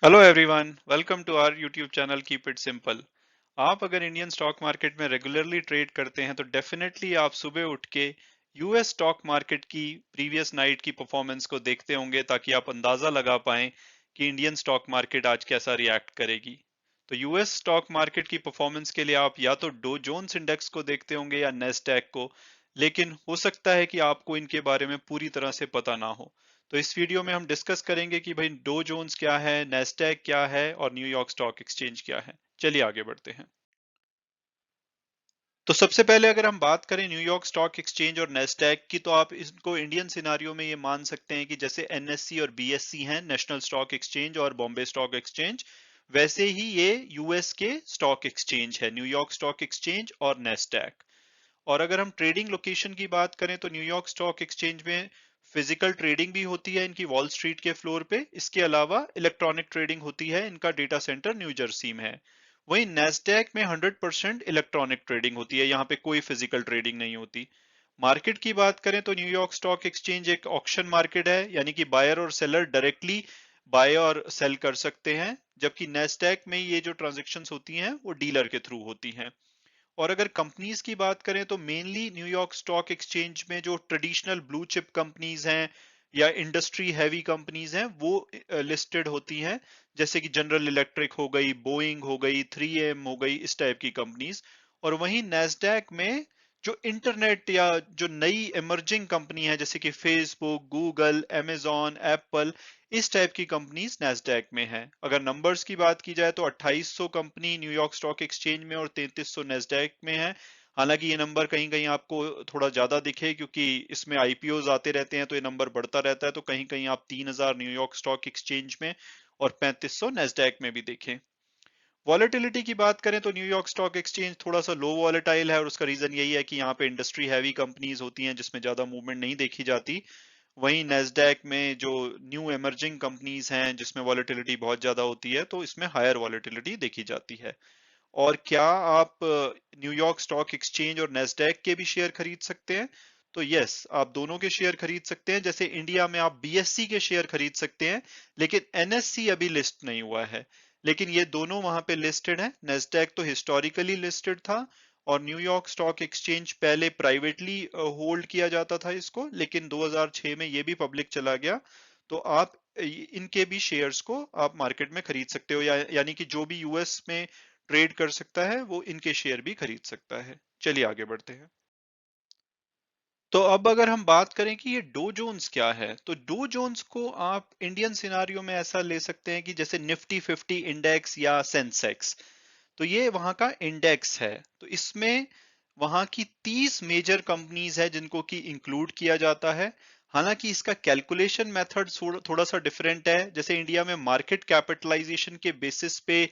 Hello everyone, welcome to our YouTube channel keep it simple. आप अगर Indian stock market में regularly trade करते हैं तो डेफिनेटली आप सुबह उठ के यूएस स्टॉक मार्केट की प्रीवियस नाइट की परफॉर्मेंस को देखते होंगे ताकि आप अंदाजा लगा पाएं कि इंडियन स्टॉक मार्केट आज कैसा रिएक्ट करेगी। तो यूएस स्टॉक मार्केट की परफॉर्मेंस के लिए आप या तो डो जोन्स इंडेक्स को देखते होंगे या नेस्डैक को, लेकिन हो सकता है कि आपको इनके बारे में पूरी तरह से पता ना हो। तो इस वीडियो में हम डिस्कस करेंगे कि भाई डो जोन्स क्या है, नेस्डैक क्या है और न्यूयॉर्क स्टॉक एक्सचेंज क्या है। चलिए आगे बढ़ते हैं। तो सबसे पहले अगर हम बात करें न्यूयॉर्क स्टॉक एक्सचेंज और नेस्डैक की, तो आप इसको इंडियन सिनारियो में ये मान सकते हैं कि जैसे एनएससी और बीएससी हैं, नेशनल स्टॉक एक्सचेंज और बॉम्बे स्टॉक एक्सचेंज, वैसे ही ये यूएस के स्टॉक एक्सचेंज है, न्यूयॉर्क स्टॉक एक्सचेंज और नेस्डैक। और अगर हम ट्रेडिंग लोकेशन की बात करें तो न्यूयॉर्क स्टॉक एक्सचेंज में फिजिकल ट्रेडिंग भी होती है इनकी वॉल स्ट्रीट के फ्लोर पे, इसके अलावा इलेक्ट्रॉनिक ट्रेडिंग होती है, इनका डेटा सेंटर न्यू जर्सी में है। वहीं नेस्डैक में 100% इलेक्ट्रॉनिक ट्रेडिंग होती है, यहाँ पे कोई फिजिकल ट्रेडिंग नहीं होती। मार्केट की बात करें तो न्यूयॉर्क स्टॉक एक्सचेंज एक ऑक्शन मार्केट है, यानी कि बायर और सेलर डायरेक्टली बाय और सेल कर सकते हैं, जबकि नेस्डैक में ये जो ट्रांजेक्शन्स होती हैं वो डीलर के थ्रू होती हैं। और अगर कंपनीज की बात करें तो मेनली न्यूयॉर्क स्टॉक एक्सचेंज में जो ट्रेडिशनल ब्लू चिप कंपनीज हैं या इंडस्ट्री हैवी कंपनीज हैं वो लिस्टेड होती हैं, जैसे कि जनरल इलेक्ट्रिक हो गई, बोइंग हो गई, 3M हो गई, इस टाइप की कंपनीज। और वहीं नेस्डैक में जो इंटरनेट या जो नई इमर्जिंग कंपनी है जैसे कि फेसबुक, गूगल, amazon, एप्पल, इस टाइप की कंपनीज नेस्डैक में है। अगर नंबर्स की बात की जाए तो 2800 कंपनी न्यूयॉर्क स्टॉक एक्सचेंज में और 3300 नेस्डैक में है। हालांकि ये नंबर कहीं कहीं आपको थोड़ा ज्यादा दिखे क्योंकि इसमें आईपीओज आते रहते हैं, तो ये नंबर बढ़ता रहता है, तो कहीं कहीं आप 3000 न्यूयॉर्क स्टॉक एक्सचेंज में और 3500 नेस्डैक में भी देखें। वॉलेटिलिटी की बात करें तो न्यूयॉर्क स्टॉक एक्सचेंज थोड़ा सा लो वॉलेटाइल है, और उसका रीजन यही है कि यहाँ पे इंडस्ट्री हैवी कंपनीज होती हैं जिसमें ज्यादा मूवमेंट नहीं देखी जाती। वहीं नेस्डैक में जो न्यू इमर्जिंग कंपनीज हैं जिसमें वॉलेटिलिटी बहुत ज्यादा होती है, तो इसमें हायर वॉलेटिलिटी देखी जाती है। और क्या आप न्यूयॉर्क स्टॉक एक्सचेंज और नेस्डैक के भी शेयर खरीद सकते हैं? तो यस, आप दोनों के शेयर खरीद सकते हैं। जैसे इंडिया में आप बीएससी के शेयर खरीद सकते हैं, लेकिन एनएससी अभी लिस्ट नहीं हुआ है। लेकिन ये दोनों वहां पे लिस्टेड है। नेस्डैक तो हिस्टोरिकली लिस्टेड था, और न्यूयॉर्क स्टॉक एक्सचेंज पहले प्राइवेटली होल्ड किया जाता था इसको, लेकिन 2006 में ये भी पब्लिक चला गया। तो आप इनके भी शेयर्स को आप मार्केट में खरीद सकते हो, यानी कि जो भी यूएस में ट्रेड कर सकता है वो इनके शेयर भी खरीद सकता है। चलिए आगे बढ़ते हैं। तो अब अगर हम बात करें कि ये डो जोन्स क्या है, तो डो जोन्स को आप इंडियन सिनारियो में ऐसा ले सकते हैं कि जैसे निफ्टी 50 इंडेक्स या सेंसेक्स। तो ये वहां का इंडेक्स है। तो इसमें वहां की 30 मेजर कंपनीज है जिनको कि इंक्लूड किया जाता है। हालांकि इसका कैलकुलेशन मेथड थोड़ा सा डिफरेंट है। जैसे इंडिया में मार्केट कैपिटलाइजेशन के बेसिस पे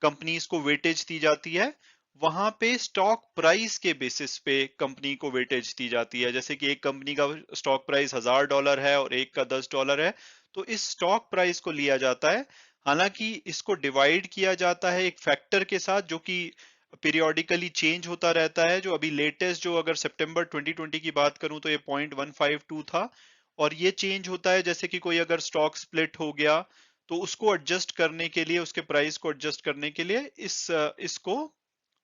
कंपनीज को वेटेज दी जाती है, वहां पे स्टॉक प्राइस के बेसिस पे कंपनी को वेटेज दी जाती है। जैसे कि एक कंपनी का स्टॉक प्राइस $1000 है और एक का $10 है, तो इस स्टॉक प्राइस को लिया जाता है। हालांकि इसको डिवाइड किया जाता है एक फैक्टर के साथ जो कि पीरियोडिकली चेंज होता रहता है। जो अभी लेटेस्ट, जो अगर सितंबर 2020 की बात करूं तो ये 0.152 था, और ये चेंज होता है जैसे कि कोई अगर स्टॉक स्प्लिट हो गया तो उसको एडजस्ट करने के लिए, उसके प्राइस को एडजस्ट करने के लिए इसको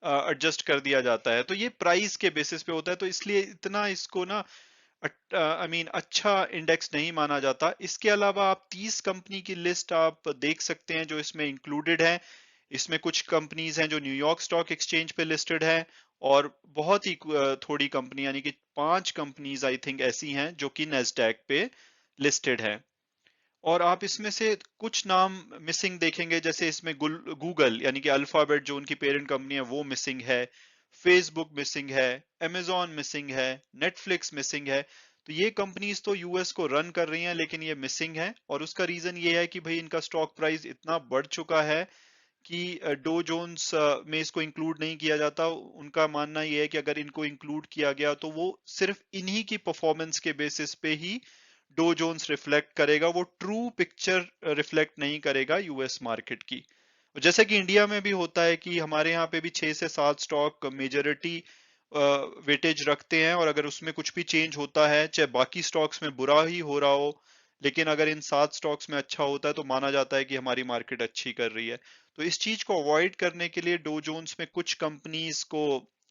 एडजस्ट कर दिया जाता है। तो ये प्राइस के बेसिस पे होता है, तो इसलिए इतना इसको ना आई मीन अच्छा इंडेक्स नहीं माना जाता। इसके अलावा आप 30 कंपनी की लिस्ट आप देख सकते हैं जो इसमें इंक्लूडेड है। इसमें कुछ कंपनीज हैं जो न्यूयॉर्क स्टॉक एक्सचेंज पे लिस्टेड है, और बहुत ही थोड़ी कंपनी, यानी कि 5 कंपनीज आई थिंक ऐसी हैं जो कि नेस्डैक पे लिस्टेड है। और आप इसमें से कुछ नाम मिसिंग देखेंगे, जैसे इसमें गूगल यानी कि अल्फाबेट जो उनकी पेरेंट कंपनी है वो मिसिंग है, फेसबुक मिसिंग है, amazon मिसिंग है, नेटफ्लिक्स मिसिंग है। तो ये कंपनीज तो यूएस को रन कर रही हैं लेकिन ये मिसिंग है, और उसका रीजन ये है कि भाई इनका स्टॉक प्राइस इतना बढ़ चुका है कि डो जोन्स में इसको इंक्लूड नहीं किया जाता। उनका मानना ये है कि अगर इनको इंक्लूड किया गया तो वो सिर्फ इन्हीं की परफॉर्मेंस के बेसिस पे ही डो जोन्स रिफ्लेक्ट करेगा, वो ट्रू पिक्चर रिफ्लेक्ट नहीं करेगा यूएस मार्केट की। जैसे कि इंडिया में भी होता है कि हमारे यहाँ पे भी 6 से 7 स्टॉक मेजोरिटी वेटेज रखते हैं, और अगर उसमें कुछ भी चेंज होता है, चाहे बाकी स्टॉक्स में बुरा ही हो रहा हो, लेकिन अगर इन 7 स्टॉक्स में अच्छा होता है तो माना जाता है कि हमारी मार्केट अच्छी कर रही है। तो इस चीज को अवॉइड करने के लिए डो जोन्स में कुछ कंपनीज को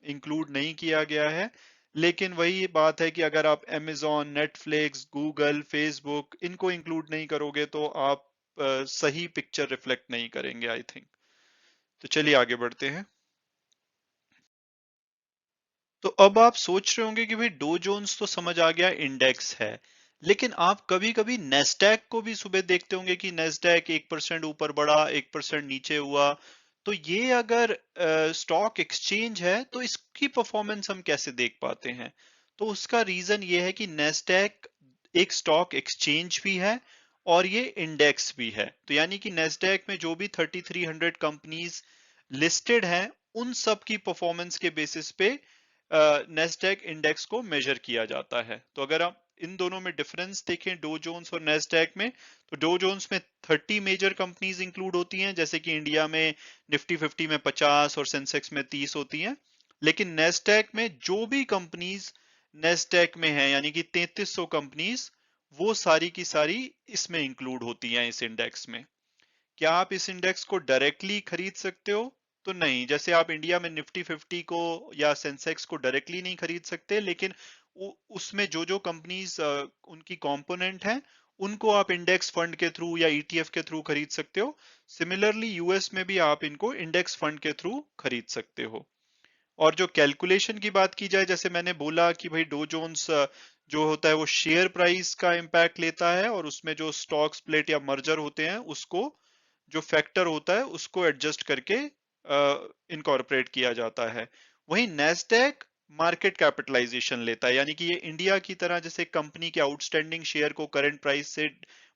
इंक्लूड नहीं किया गया है। लेकिन वही बात है कि अगर आप Amazon, नेटफ्लिक्स, गूगल, फेसबुक इनको इंक्लूड नहीं करोगे तो आप सही पिक्चर रिफ्लेक्ट नहीं करेंगे आई थिंक। तो चलिए आगे बढ़ते हैं। तो अब आप सोच रहे होंगे कि भाई डो जोन्स तो समझ आ गया इंडेक्स है, लेकिन आप कभी कभी नेस्डैक को भी सुबह देखते होंगे कि नेस्डैक 1% ऊपर बढ़ा, 1% नीचे हुआ। तो ये अगर स्टॉक एक्सचेंज है तो इसकी परफॉर्मेंस हम कैसे देख पाते हैं? तो उसका रीजन ये है कि नेस्डैक एक स्टॉक एक्सचेंज भी है और ये इंडेक्स भी है। तो यानी कि नेस्डैक में जो भी 3300 कंपनीज लिस्टेड हैं, उन सब की परफॉर्मेंस के बेसिस पे नेस्डैक इंडेक्स को मेजर किया जाता है। तो अगर आप इन दोनों में डिफरेंस देखें, डो जोन्स और नेस्डैक में, तो डो जोन्स में 30 मेजर कंपनीज इंक्लूड होती हैं, जैसे कि इंडिया में निफ्टी 50 में 50 और सेंसेक्स में 30 होती हैं। लेकिन नेस्डैक में जो भी कंपनीज नेस्डैक में है, यानी कि 3300 कंपनीज, वो सारी की सारी इसमें इंक्लूड होती हैं इस इंडेक्स में। क्या आप इस इंडेक्स को डायरेक्टली खरीद सकते हो? तो नहीं। जैसे आप इंडिया में निफ्टी 50 को या सेंसेक्स को डायरेक्टली नहीं खरीद सकते, लेकिन उसमें जो जो कंपनीज उनकी कंपोनेंट हैं, उनको आप इंडेक्स फंड के थ्रू या ईटीएफ के थ्रू खरीद सकते हो। सिमिलरली यूएस में भी आप इनको इंडेक्स फंड के थ्रू खरीद सकते हो। और जो कैलकुलेशन की बात की जाए, जैसे मैंने बोला कि भाई डो जोन्स जो होता है वो शेयर प्राइस का इम्पैक्ट लेता है, और उसमें जो स्टॉक स्प्लिट या मर्जर होते हैं उसको, जो फैक्टर होता है उसको एडजस्ट करके इनकॉर्पोरेट किया जाता है। वहीं नेस्डैक मार्केट कैपिटलाइजेशन लेता है, यानी कि ये इंडिया की तरह जैसे कंपनी के आउटस्टैंडिंग शेयर को करंट प्राइस से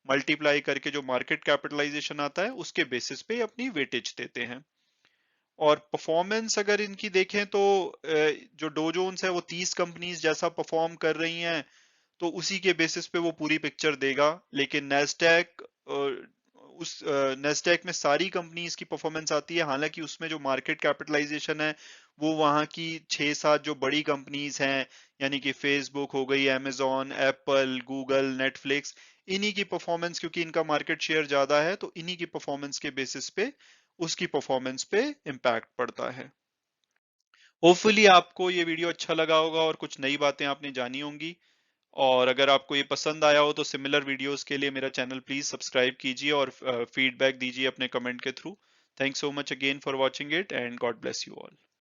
मल्टीप्लाई करके जो मार्केट कैपिटलाइजेशन आता है उसके बेसिस पे अपनी वेटेज देते हैं। और परफॉर्मेंस अगर इनकी देखें तो जो डो जोन्स है वो 30 कंपनीज जैसा परफॉर्म कर रही हैं, तो उसी के बेसिस पे वो पूरी पिक्चर देगा। लेकिन नेस्डैक, उस नेस्डैक में सारी कंपनीज की परफॉर्मेंस आती है, हालांकि उसमें जो मार्केट कैपिटलाइजेशन है वो वहां की 6-7 जो बड़ी कंपनीज हैं, यानी कि फेसबुक हो गई, amazon, एप्पल, गूगल, नेटफ्लिक्स, इन्हीं की परफॉर्मेंस, क्योंकि इनका मार्केट शेयर ज्यादा है तो इन्हीं की परफॉर्मेंस के बेसिस पे उसकी परफॉर्मेंस पे इम्पैक्ट पड़ता है। होपफुली आपको ये वीडियो अच्छा लगा होगा और कुछ नई बातें आपने जानी होंगी। और अगर आपको ये पसंद आया हो तो सिमिलर वीडियोस के लिए मेरा चैनल प्लीज सब्सक्राइब कीजिए और फीडबैक दीजिए अपने कमेंट के through. Thanks so much again for watching it and God bless you all.